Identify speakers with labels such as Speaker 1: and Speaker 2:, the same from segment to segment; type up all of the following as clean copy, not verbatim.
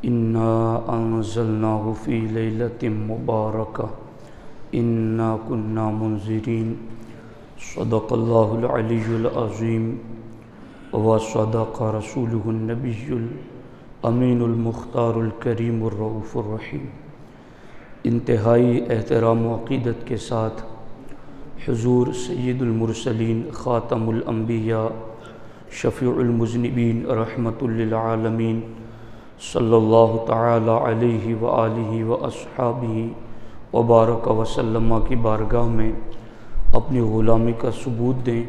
Speaker 1: انا انزلناه فی لیلۃ مبارکہ انا کنا منذرین صدق اللہ العلی العظیم وصدق رسولہ النبی الامین المختار الکریم الرؤوف الرحیم۔ انتہائی احترام و عقیدت کے ساتھ حضور سید المرسلین خاتم الانبیاء شفیع المذنبین رحمۃ للعالمین صلی اللہ تعالی علیہ وآلہ واصحابہ وبارک وسلم کی بارگاہ میں اپنی غلامی کا ثبوت دیں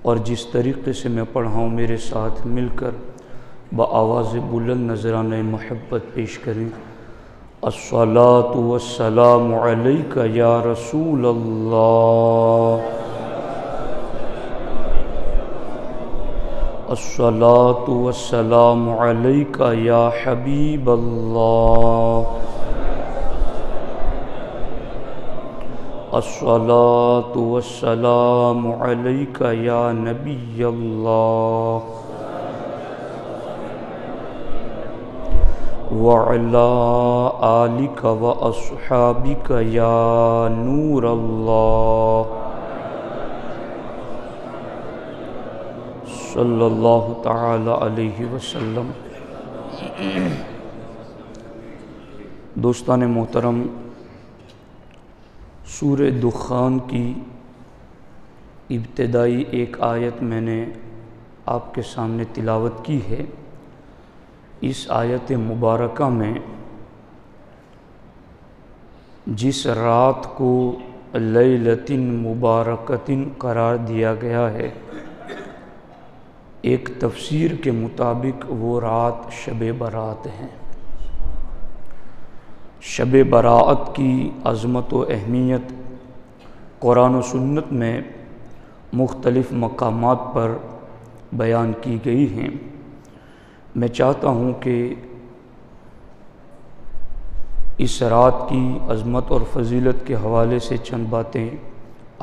Speaker 1: اور جس طریقے سے میں پڑھا ہوں میرے ساتھ مل کر بآواز بلند نذرانہ محبت پیش کریں۔ الصلاۃ والسلام علیک یا رسول اللہ، الصلاۃ والسلام علیک یا حبیب اللہ، الصلاۃ والسلام علیک یا نبی اللہ، وعلی آلک واصحابک یا نور اللہ، صلی اللہ تعالی علیہ وسلم۔ دوستان محترم، سورہ دخان کی ابتدائی ایک آیت میں نے آپ کے سامنے تلاوت کی ہے۔ اس آیت مبارکہ میں جس رات کو لیلۃ مبارکۃ قرار دیا گیا ہے، ایک تفسیر کے مطابق وہ رات شب برات ہے۔ شب برات کی عظمت و اہمیت قرآن و سنت میں مختلف مقامات پر بیان کی گئی ہیں۔ میں چاہتا ہوں کہ اس رات کی عظمت اور فضیلت کے حوالے سے چند باتیں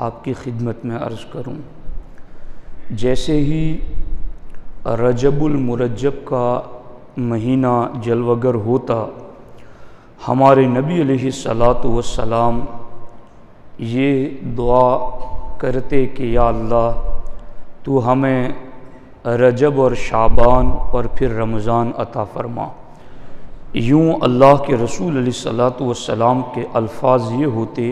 Speaker 1: آپ کی خدمت میں عرض کروں۔ جیسے ہی رجب المرجب کا مہینہ جلوگر ہوتا، ہمارے نبی علیہ الصلاۃ والسلام یہ دعا کرتے کہ یا اللہ تو ہمیں رجب اور شعبان اور پھر رمضان عطا فرما۔ یوں اللہ کے رسول علیہ الصلاۃ والسلام کے الفاظ یہ ہوتے،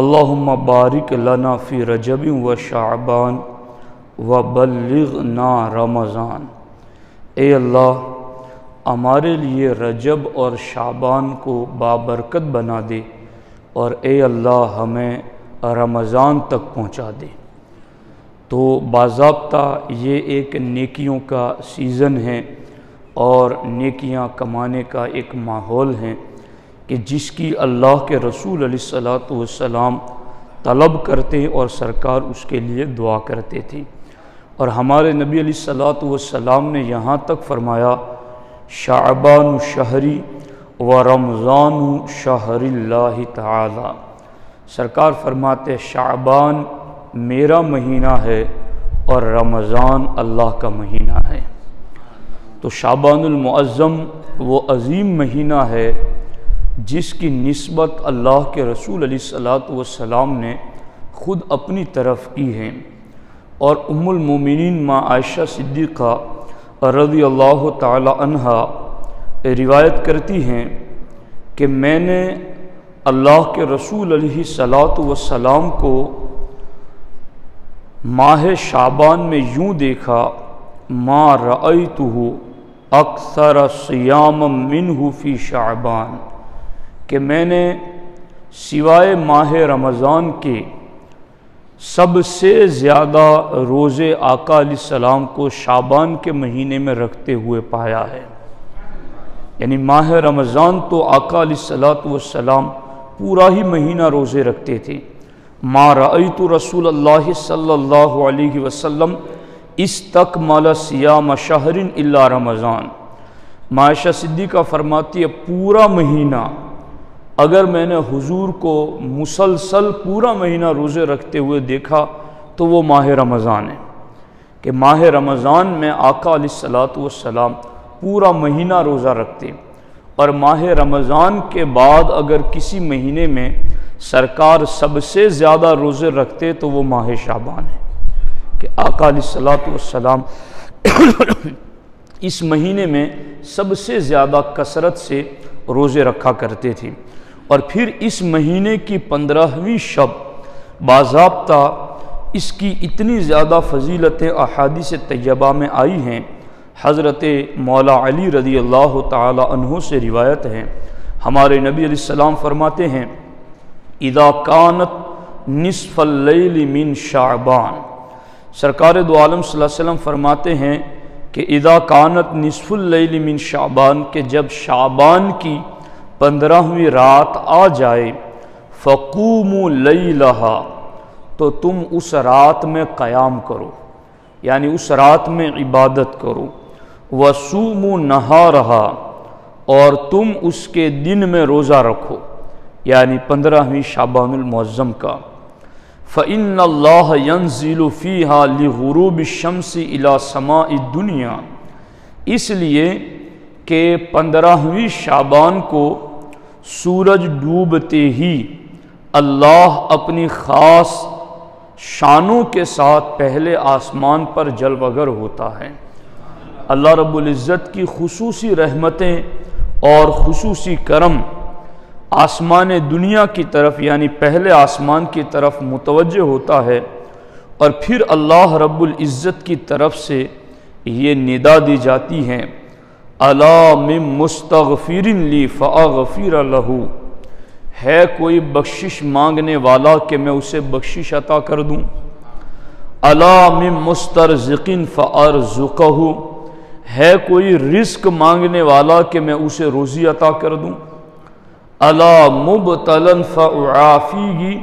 Speaker 1: اللہم بارک لنا فی رجب و شعبان وبلغنا رمضان۔ اے اللہ ہمارے لیے رجب اور شعبان کو بابرکت بنا دے، اور اے اللہ ہمیں رمضان تک پہنچا دے۔ تو باضابطہ یہ ایک نیکیوں کا سیزن ہے اور نیکیاں کمانے کا ایک ماحول ہے کہ جس کی اللہ کے رسول علیہ الصلاۃ والسلام طلب کرتے اور سرکار اس کے لیے دعا کرتے تھے۔ اور ہمارے نبی علیہ الصلاۃ والسلام نے یہاں تک فرمایا، شعبان شہری و رمضان شہر اللہ تعالی۔ سرکار فرماتے شعبان میرا مہینہ ہے اور رمضان اللہ کا مہینہ ہے۔ تو شعبان المعظم وہ عظیم مہینہ ہے جس کی نسبت اللہ کے رسول علیہ الصلاۃ والسلام نے خود اپنی طرف کی ہے۔ اور ام المومنین ماں عائشہ صدیقہ رضی اللہ تعالی عنہا روایت کرتی ہیں کہ میں نے اللہ کے رسول علیہ الصلاۃ والسلام کو ماہ شعبان میں یوں دیکھا، ما رأیتہ اکثر صیاما منہ فی شعبان، کہ میں نے سوائے ماہ رمضان کے سب سے زیادہ روزے آقا علیہ السلام کو شعبان کے مہینے میں رکھتے ہوئے پایا ہے۔ یعنی ماہ رمضان تو آقا علیہ السلام پورا ہی مہینہ روزے رکھتے تھے۔ ما رأیت رسول اللہ صلی اللہ علیہ وسلم استکمل صیام شہر الا رمضان۔ عائشہ صدیقہ فرماتی ہے پورا مہینہ اگر میں نے حضور کو مسلسل پورا مہینہ روزے رکھتے ہوئے دیکھا تو وہ ماہ رمضان ہے، کہ ماہ رمضان میں آقا علیہ السلام پورا مہینہ روزہ رکھتے، اور ماہ رمضان کے بعد اگر کسی مہینے میں سرکار سب سے زیادہ روزے رکھتے تو وہ ماہ شعبان ہے، کہ آقا علیہ الصلوۃ والسلام اس مہینے میں سب سے زیادہ کثرت سے روزے رکھا کرتے تھے۔ اور پھر اس مہینے کی 15ویں شب باضابطہ اس کی اتنی زیادہ فضیلتیں احادیث طیبہ میں آئی ہیں، حضرت مولا علی رضی اللہ تعالی عنہ سے روایت ہے، ہمارے نبی علیہ السلام فرماتے ہیں اذا کانت نصف اللیل من شعبان، سرکار دو عالم صلی اللہ علیہ وسلم فرماتے ہیں کہ اذا کانت نصف اللیل من شعبان، کہ جب شعبان کی 15ویں رات آ جائے، فقوموا لیلہا، تو تم اس رات میں قیام کرو، یعنی اس رات میں عبادت کرو، وصوموا نہارہا، اور تم اس کے دن میں روزہ رکھو، یعنی 15ویں شعبان المعظم کا۔ فَإِنَّ اللَّهَ يَنزِلُ فِيهَا لِغُرُوبِ الشَّمْسِ إِلَى سَمَاءِ الدُّنْيَا، اس لیے کہ 15ویں شعبان کو سورج ڈوبتے ہی اللہ اپنی خاص شانوں کے ساتھ پہلے آسمان پر جلوگر ہوتا ہے۔ اللہ رب العزت کی خصوصی رحمتیں اور خصوصی کرم آسمان دنیا کی طرف، یعنی پہلے آسمان کی طرف متوجہ ہوتا ہے، اور پھر اللہ رب العزت کی طرف سے یہ ندا دی جاتی ہے الا من مستغفر لی فاغفر لہ، ہے کوئی بخشش مانگنے والا کہ میں اسے بخشش عطا کر دوں، الا من مسترزق فارزقہ، ہے کوئی رزق مانگنے والا کہ میں اسے روزی عطا کر دوں، الا مبتلا فاعافیہ،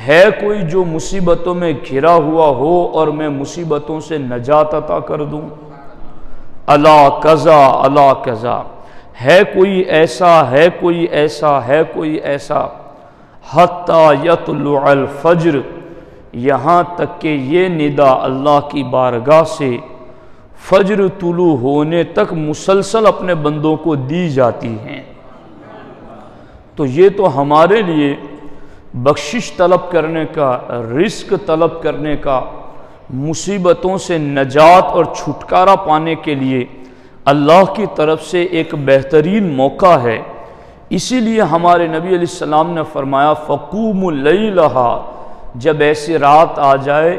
Speaker 1: ہے کوئی جو مصیبتوں میں گھرا ہوا ہو اور میں مصیبتوں سے نجات عطا کر دوں، الا کذا الا کذا، ہے کوئی ایسا، ہے کوئی ایسا، ہے کوئی ایسا، حتی یطلع الفجر، یہاں تک کہ یہ ندا اللہ کی بارگاہ سے فجر طلوع ہونے تک مسلسل اپنے بندوں کو دی جاتی ہیں۔ تو یہ تو ہمارے لیے بخشش طلب کرنے کا، رزق طلب کرنے کا، مصیبتوں سے نجات اور چھٹکارا پانے کے لیے اللہ کی طرف سے ایک بہترین موقع ہے۔ اسی لیے ہمارے نبی علیہ السلام نے فرمایا فقوموا لیلہا، جب ایسی رات آ جائے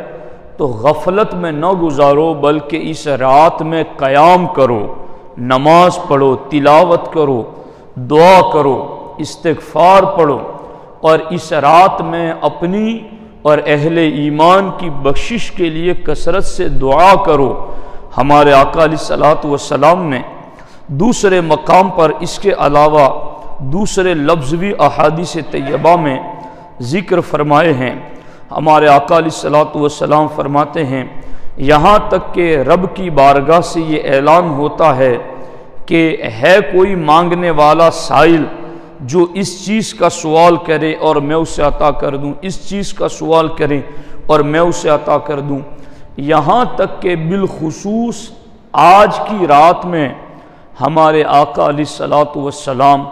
Speaker 1: تو غفلت میں نہ گزارو، بلکہ اس رات میں قیام کرو، نماز پڑھو، تلاوت کرو، دعا کرو، استغفار پڑھو، اور اس رات میں اپنی اور اہل ایمان کی بخشش کے لیے کثرت سے دعا کرو۔ ہمارے آقا علیہ الصلوۃ والسلام نے دوسرے مقام پر اس کے علاوہ دوسرے لفظوی احادیث طیبہ میں ذکر فرمائے ہیں۔ ہمارے آقا علیہ الصلوۃ والسلام فرماتے ہیں یہاں تک کہ رب کی بارگاہ سے یہ اعلان ہوتا ہے کہ ہے کوئی مانگنے والا سائل جو اس چیز کا سوال کرے اور میں اسے عطا کر دوں، اس چیز کا سوال کرے اور میں اسے عطا کر دوں، یہاں تک کہ بالخصوص آج کی رات میں ہمارے آقا علیہ الصلوۃ والسلام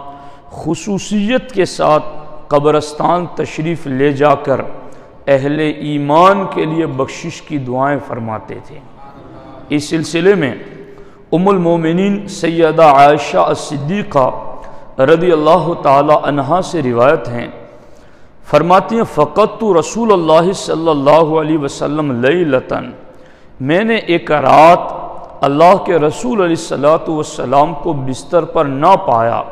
Speaker 1: خصوصیت کے ساتھ قبرستان تشریف لے جا کر اہل ایمان کے لیے بخشش کی دعائیں فرماتے تھے۔ اس سلسلے میں ام المومنین سیدہ عائشہ الصدیقہ رضی اللہ تعالی عنہا سے روایت ہیں، فرماتی ہیں فقدت رسول اللہ صلی اللہ علیہ وسلم لیلتاً، میں نے ایک رات اللہ کے رسول علیہ السلام کو بستر پر نہ پایا،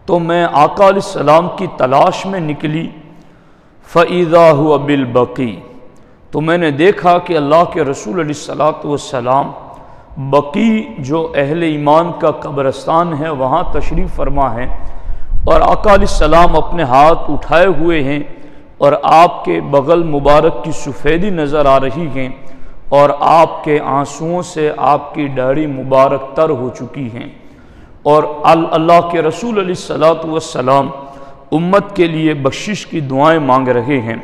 Speaker 1: تو میں آقا علیہ السلام کی تلاش میں نکلی، فَإِذَا هُوَ بِالْبَقِيعِ، تو میں نے دیکھا کہ اللہ کے رسول علیہ السلام بقیع جو اہل ایمان کا قبرستان ہے وہاں تشریف فرما ہے، اور آقا علیہ السلام اپنے ہاتھ اٹھائے ہوئے ہیں اور آپ کے بغل مبارک کی سفیدی نظر آ رہی ہیں، اور آپ کے آنسوؤں سے آپ کی داڑھی مبارک تر ہو چکی ہیں، اور اللہ کے رسول علیہ السلام امت کے لیے بخشش کی دعائیں مانگ رہے ہیں۔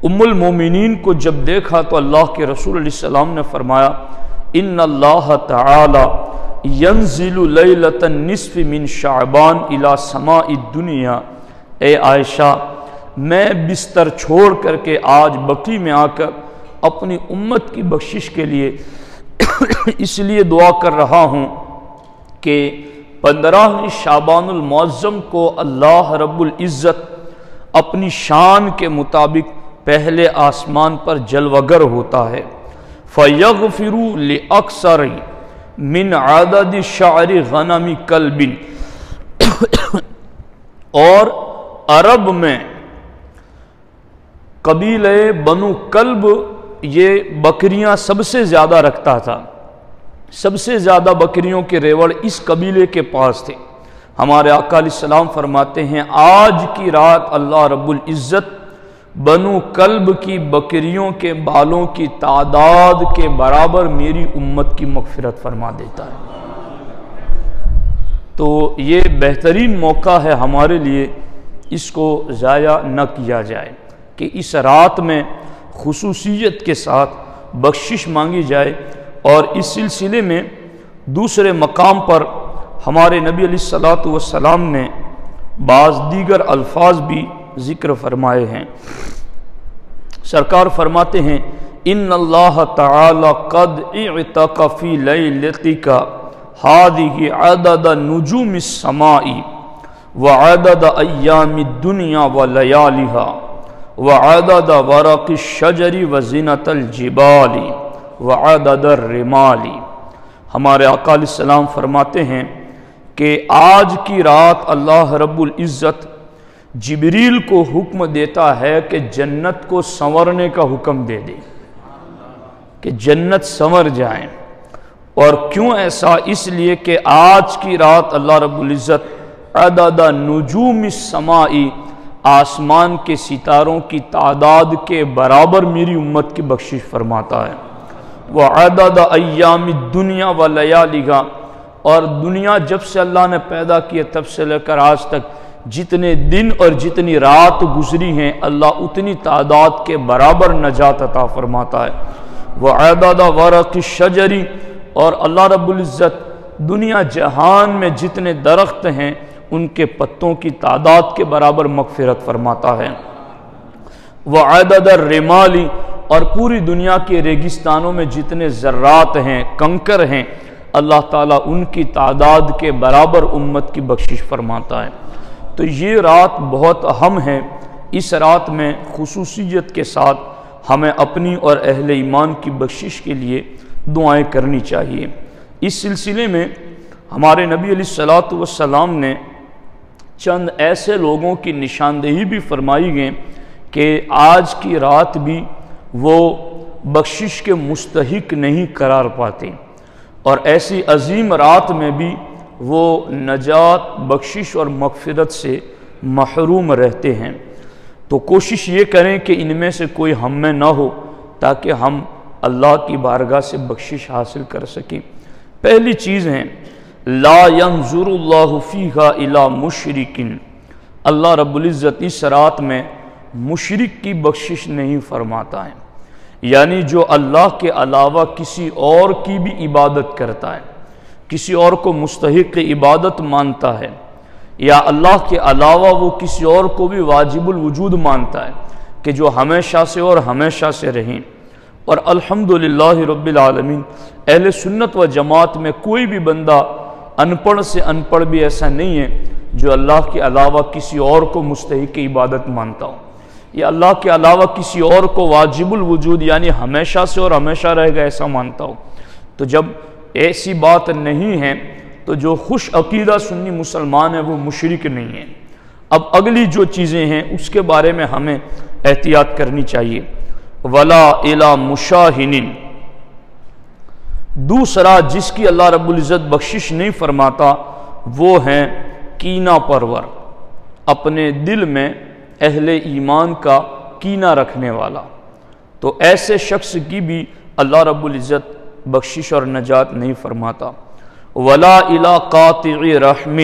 Speaker 1: ام المومنین کو جب دیکھا تو اللہ کے رسول علیہ السلام نے فرمایا ان اللہ تعالی ینزل لیلۃ النصف من شعبان الی سماء الدنیا، اے عائشہ میں بستر چھوڑ کر کے آج بقی میں آ کر اپنی امت کی بخشش کے لیے اس لیے دعا کر رہا ہوں کہ 15 شعبان المعظم کو اللہ رب العزت اپنی شان کے مطابق پہلے آسمان پر جلوگر ہوتا ہے۔ فَيَغْفِرُ لِأَكْثَرِ مِنْ عَدَدِ شَعْرِ غَنَمِ كَلْبٍ، اور عرب میں قبیلہ بنو کلب یہ بکریاں سب سے زیادہ رکھتا تھا، سب سے زیادہ بکریوں کے ریوڑ اس قبیلے کے پاس تھے۔ ہمارے آقا علیہ السلام فرماتے ہیں آج کی رات اللہ رب العزت بنو کلب کی بکریوں کے بالوں کی تعداد کے برابر میری امت کی مغفرت فرما دیتا ہے۔ تو یہ بہترین موقع ہے ہمارے لیے، اس کو ضائع نہ کیا جائے کہ اس رات میں خصوصیت کے ساتھ بخشش مانگی جائے۔ اور اس سلسلے میں دوسرے مقام پر ہمارے نبی علیہ السلام نے بعض دیگر الفاظ بھی ذکر فرمائے ہیں۔ سرکار فرماتے ہیں ان اللہ تعالی قد اعتق فی لیلتک ہذہ عدد نجوم السماء وعدد ایام الدنیا ولیالہا وعدد ورق الشجر وزنۃ الجبال وعدد الرمال۔ ہمارے آقا علیہ السلام فرماتے ہیں کہ آج کی رات اللہ رب العزت جبریل کو حکم دیتا ہے کہ جنت کو سنورنے کا حکم دے دے، کہ جنت سنور جائیں۔ اور کیوں ایسا؟ اس لیے کہ آج کی رات اللہ رب العزت عدد نجوم السماء، آسمان کے ستاروں کی تعداد کے برابر میری امت کی بخشش فرماتا ہے۔ وعدد ایام الدنیا ولیالہا، اور دنیا جب سے اللہ نے پیدا کی تب سے لے کر آج تک جتنے دن اور جتنی رات گزری ہیں اللہ اتنی تعداد کے برابر نجات عطا فرماتا ہے۔ وعدد ورق الشجر، اور اللہ رب العزت دنیا جہان میں جتنے درخت ہیں ان کے پتوں کی تعداد کے برابر مغفرت فرماتا ہے۔ وعدد الرمال، اور پوری دنیا کے ریگستانوں میں جتنے ذرات ہیں، کنکر ہیں، اللہ تعالیٰ ان کی تعداد کے برابر امت کی بخشش فرماتا ہے۔ تو یہ رات بہت اہم ہے۔ اس رات میں خصوصیت کے ساتھ ہمیں اپنی اور اہل ایمان کی بخشش کے لیے دعائیں کرنی چاہیے۔ اس سلسلے میں ہمارے نبی علیہ السلام نے چند ایسے لوگوں کی نشاندہی بھی فرمائی گئی کہ آج کی رات بھی وہ بخشش کے مستحق نہیں قرار پاتے، اور ایسی عظیم رات میں بھی وہ نجات، بخشش اور مغفرت سے محروم رہتے ہیں۔ تو کوشش یہ کریں کہ ان میں سے کوئی ہم میں نہ ہو تاکہ ہم اللہ کی بارگاہ سے بخشش حاصل کر سکیں۔ پہلی چیز ہے لا ينظر اللہ فیہا الی مشرک، اللہ رب العزت اس رات میں مشرک کی بخشش نہیں فرماتا ہے، یعنی جو اللہ کے علاوہ کسی اور کی بھی عبادت کرتا ہے، کسی اور کو مستحق عبادت مانتا ہے، یا اللہ کے علاوہ وہ کسی اور کو بھی واجب الوجود مانتا ہے کہ جو ہمیشہ سے اور ہمیشہ سے رہیں۔ اور الحمدللہ رب العالمین اہل سنت و جماعت میں کوئی بھی بندہ ان پڑھ سے ان پڑھ بھی ایسا نہیں ہے جو اللہ کے علاوہ کسی اور کو مستحق عبادت مانتا ہو، یا اللہ کے علاوہ کسی اور کو واجب الوجود یعنی ہمیشہ سے اور ہمیشہ رہے گا ایسا مانتا ہو۔ تو جب ایسی بات نہیں ہے تو جو خوش عقیدہ سنی مسلمان ہے وہ مشرک نہیں ہے۔ اب اگلی جو چیزیں ہیں اس کے بارے میں ہمیں احتیاط کرنی چاہیے۔ ولا الی مشاہن، دوسرا جس کی اللہ رب العزت بخشش نہیں فرماتا وہ ہیں کینہ پرور، اپنے دل میں اہل ایمان کا کینہ رکھنے والا، تو ایسے شخص کی بھی اللہ رب العزت بخشش اور نجات نہیں فرماتا۔ ولا الی قاطع رحم،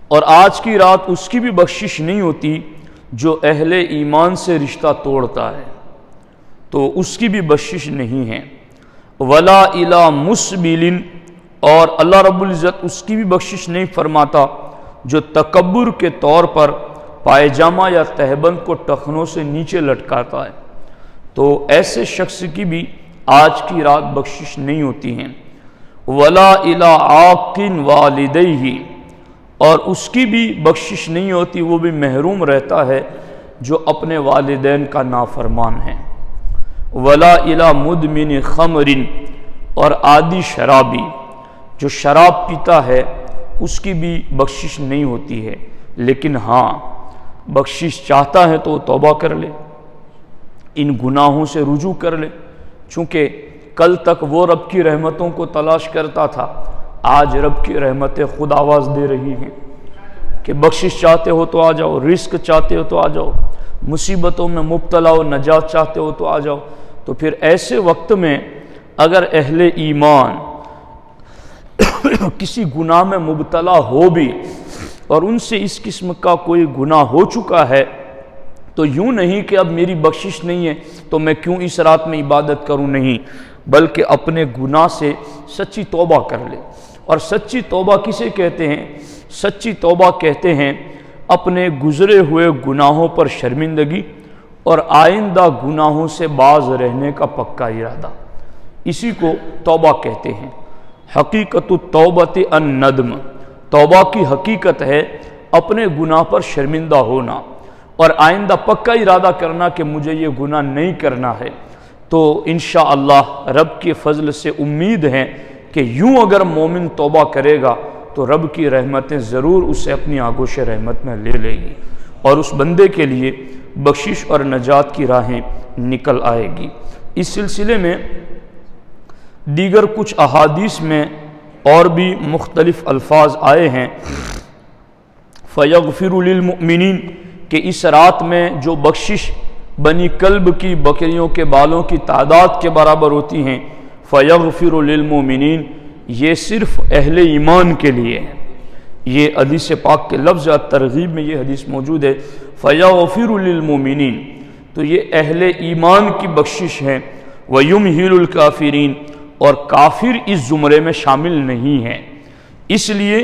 Speaker 1: اور آج کی رات اس کی بھی بخشش نہیں ہوتی جو اہل ایمان سے رشتہ توڑتا ہے، تو اس کی بھی بخشش نہیں ہے۔ ولا الی مسبل، اور اللہ رب العزت اس کی بھی بخشش نہیں فرماتا جو تکبر کے طور پر پائجامہ یا تہبند کو ٹخنوں سے نیچے لٹکاتا ہے، تو ایسے شخص کی بھی آج کی رات بخشش نہیں ہوتی ہیں۔ ولا الی عاق والدیہ، اور اس کی بھی بخشش نہیں ہوتی، وہ بھی محروم رہتا ہے جو اپنے والدین کا نافرمان ہے۔ ولا الی مدمن خمر، اور عادی شرابی جو شراب پیتا ہے اس کی بھی بخشش نہیں ہوتی ہے، لیکن ہاں بخشش چاہتا ہے تو وہ توبہ کر لے، ان گناہوں سے رجوع کر لے، چونکہ کل تک وہ رب کی رحمتوں کو تلاش کرتا تھا، آج رب کی رحمتیں خود آواز دے رہی ہیں کہ بخشش چاہتے ہو تو آ جاؤ، رزق چاہتے ہو تو آ جاؤ، مصیبتوں میں مبتلا ہو نجات چاہتے ہو تو آ جاؤ۔ تو پھر ایسے وقت میں اگر اہل ایمان کسی گناہ میں مبتلا ہو بھی اور ان سے اس قسم کا کوئی گناہ ہو چکا ہے، تو یوں نہیں کہ اب میری بخشش نہیں ہے تو میں کیوں اس رات میں عبادت کروں، نہیں، بلکہ اپنے گناہ سے سچی توبہ کر لے۔ اور سچی توبہ کسے کہتے ہیں؟ سچی توبہ کہتے ہیں اپنے گزرے ہوئے گناہوں پر شرمندگی اور آئندہ گناہوں سے باز رہنے کا پکا ارادہ، اسی کو توبہ کہتے ہیں۔ حقیقت التوبۃ الندم، توبہ کی حقیقت ہے اپنے گناہ پر شرمندہ ہونا اور آئندہ پکا ارادہ کرنا کہ مجھے یہ گناہ نہیں کرنا ہے۔ تو انشاءاللہ رب کے فضل سے امید ہے کہ یوں اگر مومن توبہ کرے گا تو رب کی رحمتیں ضرور اسے اپنی آغوش رحمت میں لے لے گی اور اس بندے کے لیے بخشش اور نجات کی راہیں نکل آئے گی۔ اس سلسلے میں دیگر کچھ احادیث میں اور بھی مختلف الفاظ آئے ہیں، فَيَغْفِرُ لِلْمُؤْمِنِينَ، کہ اس رات میں جو بخشش بنی کلب کی بکریوں کے بالوں کی تعداد کے برابر ہوتی ہیں، فَيَغْفِرُ لِلْمُؤْمِنِينَ، یہ صرف اہل ایمان کے لیے ہے۔ یہ حدیث پاک کے لفظ ترغیب میں یہ حدیث موجود ہے، فَيَغْفِرُ لِلْمُؤْمِنِينَ، تو یہ اہل ایمان کی بخشش ہے۔ وَيُمْهِلُ الْكَافِرِينَ، اور کافر اس زمرے میں شامل نہیں ہے۔ اس لیے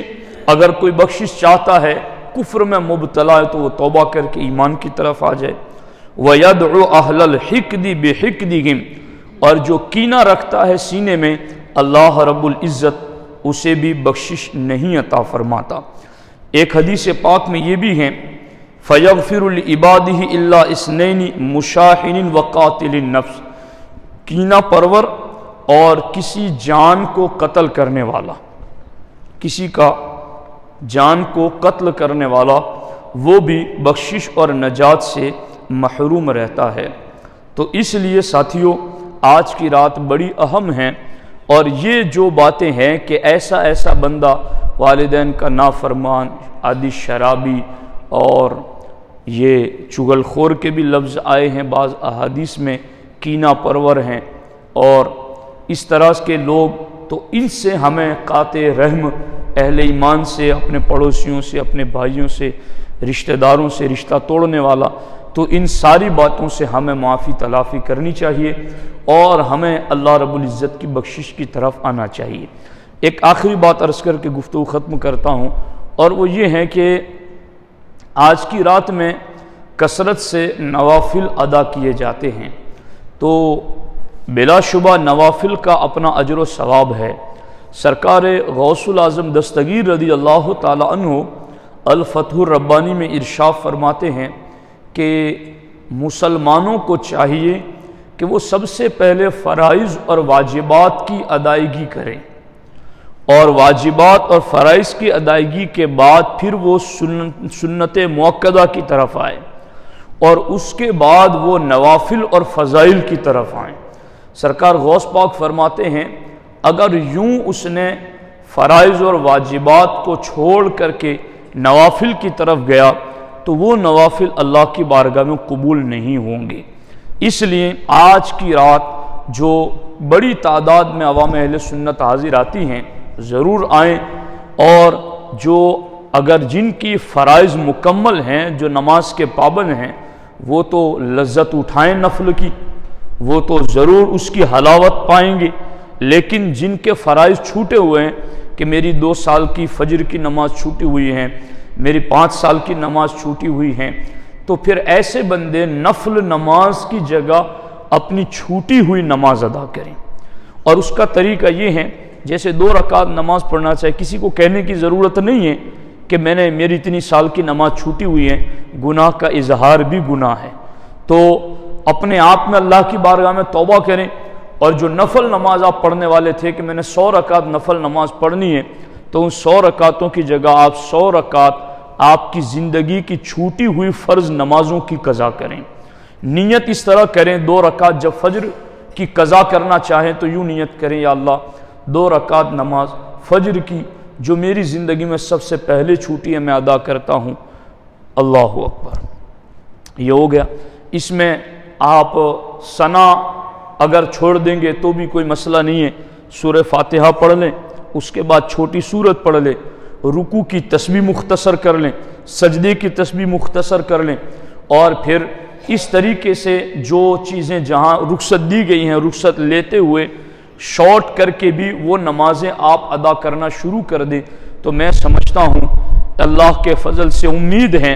Speaker 1: اگر کوئی بخشش چاہتا ہے، کفر میں مبتلا ہے، تو وہ توبہ کر کے ایمان کی طرف آ جائے۔ وَيَدْعُ أَهْلَ الْحِقْدِ بِحِقْدِهِمْ، اور جو کینہ رکھتا ہے سینے میں، اللہ رب العزت اسے بھی بخشش نہیں عطا فرماتا۔ ایک حدیث پاک میں یہ بھی ہے، فَيَغْفِرُ لِعِبَادِهِ إِلَّا إِثْنَيْنِ مُشَاحِنٍ وَقَاتِلِ النَّفْسِ، کینہ پرور اور کسی جان کو قتل کرنے والا، کسی کا جان کو قتل کرنے والا، وہ بھی بخشش اور نجات سے محروم رہتا ہے۔ تو اس لیے ساتھیوں آج کی رات بڑی اہم ہے، اور یہ جو باتیں ہیں کہ ایسا ایسا بندہ والدین کا نافرمان، عادی شرابی، اور یہ چغل خور کے بھی لفظ آئے ہیں بعض احادیث میں، کینہ پرور ہیں اور اس طرح کے لوگ، تو ان سے ہمیں قاطع رحم اہل ایمان سے، اپنے پڑوسیوں سے، اپنے بھائیوں سے، رشتہ داروں سے رشتہ توڑنے والا، تو ان ساری باتوں سے ہمیں معافی تلافی کرنی چاہیے اور ہمیں اللہ رب العزت کی بخشش کی طرف آنا چاہیے۔ ایک آخری بات عرض کر کے گفتگو ختم کرتا ہوں، اور وہ یہ ہے کہ آج کی رات میں کثرت سے نوافل ادا کیے جاتے ہیں، تو بلا شبہ نوافل کا اپنا اجر و ثواب ہے۔ سرکار غوث العظم دستگیر رضی اللہ تعالی عنہ الفتح الربانی میں ارشاد فرماتے ہیں کہ مسلمانوں کو چاہیے کہ وہ سب سے پہلے فرائض اور واجبات کی ادائیگی کریں، اور واجبات اور فرائض کی ادائیگی کے بعد پھر وہ سنت مؤکدہ کی طرف آئے، اور اس کے بعد وہ نوافل اور فضائل کی طرف آئیں۔ سرکار غوث پاک فرماتے ہیں اگر یوں اس نے فرائض اور واجبات کو چھوڑ کر کے نوافل کی طرف گیا تو وہ نوافل اللہ کی بارگاہ میں قبول نہیں ہوں گے۔ اس لیے آج کی رات جو بڑی تعداد میں عوام اہل سنت حاضر آتی ہیں، ضرور آئیں، اور جو اگر جن کی فرائض مکمل ہیں، جو نماز کے پابند ہیں، وہ تو لذت اٹھائیں نفل کی، وہ تو ضرور اس کی حلاوت پائیں گے، لیکن جن کے فرائض چھوٹے ہوئے ہیں کہ میری 2 سال کی فجر کی نماز چھوٹی ہوئی ہیں، میری 5 سال کی نماز چھوٹی ہوئی ہیں، تو پھر ایسے بندے نفل نماز کی جگہ اپنی چھوٹی ہوئی نماز ادا کریں۔ اور اس کا طریقہ یہ ہے، جیسے 2 رکعت نماز پڑھنا چاہے، کسی کو کہنے کی ضرورت نہیں ہے کہ میری اتنی سال کی نماز چھوٹی ہوئی ہے، گناہ کا اظہار بھی گناہ ہے، تو اپنے آپ میں اللہ کی بارگاہ میں توبہ کریں، اور جو نفل نماز آپ پڑھنے والے تھے کہ میں نے 100 رکعت نفل نماز پڑھنی ہے، تو ان 100 رکعتوں کی جگہ آپ 100 رکعت آپ کی زندگی کی چھوٹی ہوئی فرض نمازوں کی قضا کریں۔ نیت اس طرح کریں، 2 رکعت جب فجر کی قضا کرنا چاہیں تو یوں نیت کریں، یا اللہ 2 رکعت نماز فجر کی جو میری زندگی میں سب سے پہلے چھوٹی ہے میں ادا کرتا ہوں، اللہ اکبر۔ یہ ہو گیا۔ اس میں آپ ثنا اگر چھوڑ دیں گے تو بھی کوئی مسئلہ نہیں ہے، سورہ فاتحہ پڑھ لیں، اس کے بعد چھوٹی سورت پڑھ لیں، رکوع کی تسبیح مختصر کر لیں، سجدے کی تسبیح مختصر کر لیں، اور پھر اس طریقے سے جو چیزیں جہاں رخصت دی گئی ہیں رخصت لیتے ہوئے شارٹ کر کے بھی وہ نمازیں آپ ادا کرنا شروع کر دیں، تو میں سمجھتا ہوں اللہ کے فضل سے امید ہے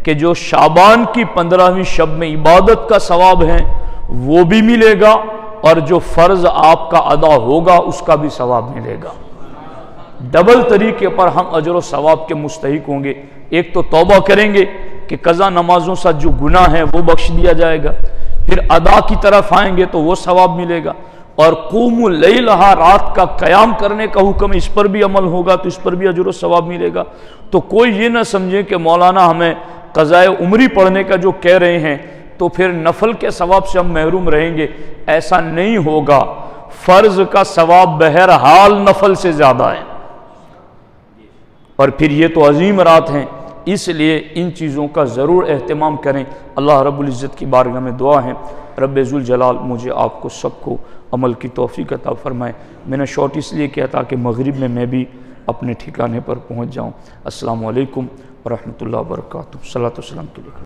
Speaker 1: کہ جو شعبان کی 15ویں شب میں عبادت کا ثواب ہے وہ بھی ملے گا، اور جو فرض آپ کا ادا ہوگا اس کا بھی ثواب ملے گا۔ ڈبل طریقے پر ہم اجر و ثواب کے مستحق ہوں گے۔ ایک تو توبہ کریں گے کہ قضا نمازوں سے جو گناہ ہے وہ بخش دیا جائے گا، پھر ادا کی طرف آئیں گے تو وہ ثواب ملے گا، اور قوم اللیل، رات کا قیام کرنے کا حکم اس پر بھی عمل ہوگا تو اس پر بھی اجر و ثواب ملے گا۔ تو کوئی یہ نہ سمجھے کہ مولانا ہمیں قضائے عمری پڑھنے کا جو کہہ رہے ہیں تو پھر نفل کے ثواب سے ہم محروم رہیں گے، ایسا نہیں ہوگا۔ فرض کا ثواب بہرحال نفل سے زیادہ ہے، اور پھر یہ تو عظیم رات ہیں، اس لیے ان چیزوں کا ضرور اہتمام کریں۔ اللہ رب العزت کی بارگاہ میں دعا ہے، رب ذوالجلال مجھے آپ کو سب کو عمل کی توفیق عطا فرمائے۔ میں نے شارٹ اس لیے کیا تاکہ مغرب میں بھی اپنے ٹھکانے پر پہنچ جاؤں۔ السلام علیکم ورحمۃ اللہ وبرکاتہ۔ صلاۃ و سلام کے لیے